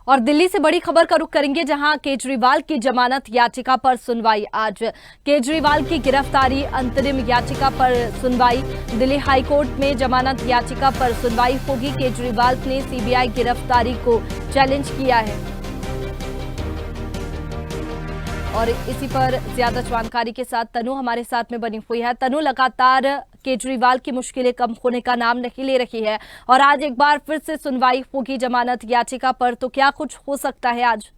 और दिल्ली से बड़ी खबर का रुख करेंगे, जहां केजरीवाल की जमानत याचिका पर सुनवाई। आज केजरीवाल की गिरफ्तारी अंतरिम याचिका पर सुनवाई। दिल्ली हाईकोर्ट में जमानत याचिका पर सुनवाई होगी। केजरीवाल ने सीबीआई गिरफ्तारी को चैलेंज किया है और इसी पर ज्यादा जानकारी के साथ तनु हमारे साथ में बनी हुई है। तनु, लगातार केजरीवाल की मुश्किलें कम होने का नाम नहीं ले रही है और आज एक बार फिर से सुनवाई होगी जमानत याचिका पर, तो क्या कुछ हो सकता है आज?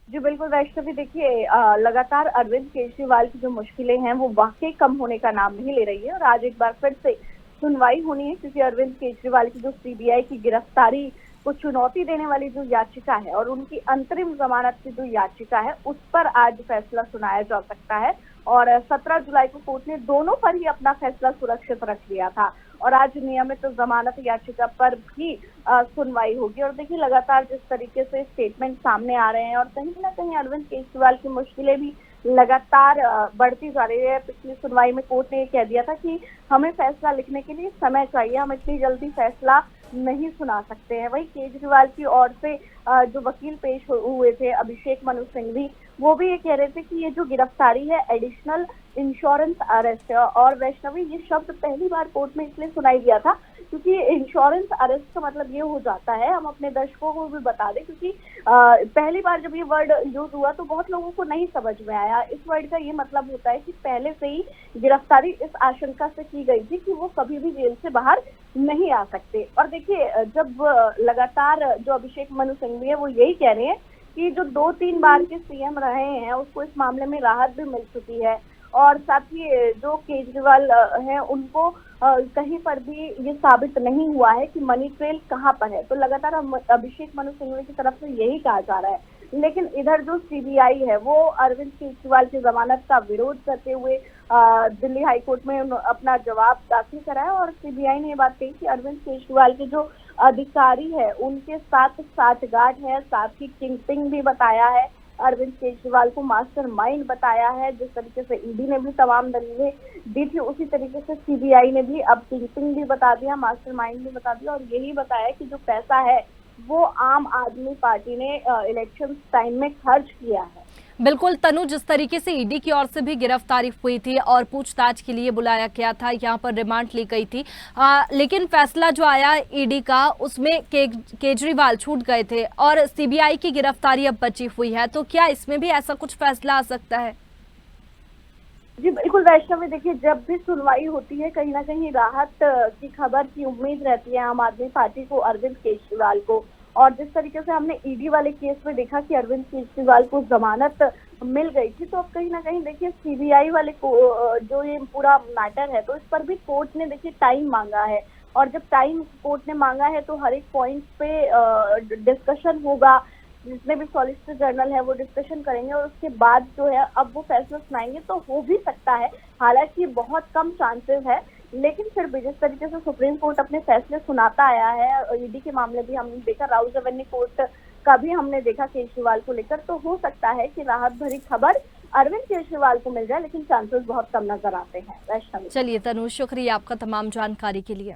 जी बिल्कुल वैष्णवी, देखिए लगातार अरविंद केजरीवाल की जो मुश्किलें हैं वो वाकई कम होने का नाम नहीं ले रही है और आज एक बार फिर से सुनवाई होनी है, क्योंकि अरविंद केजरीवाल की जो सीबीआई की गिरफ्तारी को चुनौती देने वाली जो याचिका है और उनकी अंतरिम जमानत की जो याचिका है उस पर आज फैसला सुनाया जा सकता है। और 17 जुलाई को कोर्ट ने दोनों पर ही अपना फैसला सुरक्षित रख लिया था और आज नियमित जमानत याचिका पर भी सुनवाई होगी। और देखिए लगातार जिस तरीके से स्टेटमेंट सामने आ रहे हैं और कहीं ना कहीं अरविंद केजरीवाल की मुश्किलें भी लगातार बढ़ती जा रही है। पिछली सुनवाई में कोर्ट ने कह दिया था कि हमें फैसला लिखने के लिए समय चाहिए, हम इतनी जल्दी फैसला नहीं सुना सकते हैं। वही केजरीवाल की ओर से जो वकील पेश हुए थे अभिषेक मनु सिंघवी, वो भी ये कह रहे थे कि ये जो गिरफ्तारी है एडिशनल इंश्योरेंस अरेस्ट है। और वैष्णवी, ये शब्द पहली बार कोर्ट में इसलिए सुनाई दिया था क्योंकि इंश्योरेंस अरेस्ट का मतलब ये हो जाता है, हम अपने दर्शकों को भी बता दें, क्योंकि पहली बार जब ये वर्ड यूज हुआ तो बहुत लोगों को नहीं समझ में आया। इस वर्ड का ये मतलब होता है कि पहले से ही गिरफ्तारी इस आशंका से की गई थी कि वो कभी भी जेल से बाहर नहीं आ सकते। और देखिए जब लगातार जो अभिषेक मनु सिंघवी है वो यही कह रहे हैं कि जो 2-3 बार के सीएम रहे हैं उसको इस मामले में राहत भी मिल चुकी है और साथ ही जो केजरीवाल हैं उनको कहीं पर भी ये साबित नहीं हुआ है कि मनी ट्रेल कहाँ पर है। तो लगातार अभिषेक मनु सिंघवी की तरफ से यही कहा जा रहा है, लेकिन इधर जो सीबीआई है वो अरविंद केजरीवाल की जमानत का विरोध करते हुए दिल्ली हाईकोर्ट में अपना जवाब दाखिल करा है। और सीबीआई ने ये बात कही कि अरविंद केजरीवाल के जो अधिकारी है उनके साथ साठगांठ है, साथ ही किंगपिन भी बताया है, अरविंद केजरीवाल को मास्टरमाइंड बताया है। जिस तरीके से ईडी ने भी तमाम दलीलें दी थी उसी तरीके से सीबीआई ने भी अब किंगपिन भी बता दिया, मास्टरमाइंड भी बता दिया और यही बताया कि जो पैसा है वो आम आदमी पार्टी ने इलेक्शन टाइम में खर्च किया है। बिल्कुल तनु, जिस तरीके से ईडी की ओर से भी गिरफ्तारी हुई थी और पूछताछ के लिए बुलाया गया था, यहाँ पर रिमांड ली गई थी, लेकिन फैसला जो आया ईडी का उसमें केजरीवाल छूट गए थे और सीबीआई की गिरफ्तारी अब बची हुई है, तो क्या इसमें भी ऐसा कुछ फैसला आ सकता है? जी बिल्कुल वैष्णवी, देखिए जब भी सुनवाई होती है कहीं ना कहीं राहत की खबर की उम्मीद रहती है आम आदमी पार्टी को, अरविंद केजरीवाल को। और जिस तरीके से हमने ईडी वाले केस में देखा कि अरविंद केजरीवाल को जमानत मिल गई थी, तो अब कहीं ना कहीं देखिए सीबीआई वाले को जो ये पूरा मैटर है तो इस पर भी कोर्ट ने देखिए टाइम मांगा है और जब टाइम कोर्ट ने मांगा है तो हर एक पॉइंट पे डिस्कशन होगा, जितने भी सॉलिसिटर जनरल है वो डिस्कशन करेंगे और उसके बाद जो है अब वो फैसला सुनाएंगे। तो हो भी सकता है, हालांकि बहुत कम चांसेस है, लेकिन फिर भी जिस तरीके से सुप्रीम कोर्ट अपने फैसले सुनाता आया है, ईडी के मामले भी हमने देखा, राउज रेवेन्यू कोर्ट का भी हमने देखा केजरीवाल को लेकर, तो हो सकता है कि राहत भरी खबर अरविंद केजरीवाल को मिल जाए, लेकिन चांसेस बहुत कम नजर आते हैं। वैष्णवी, चलिए तनु, शुक्रिया आपका तमाम जानकारी के लिए।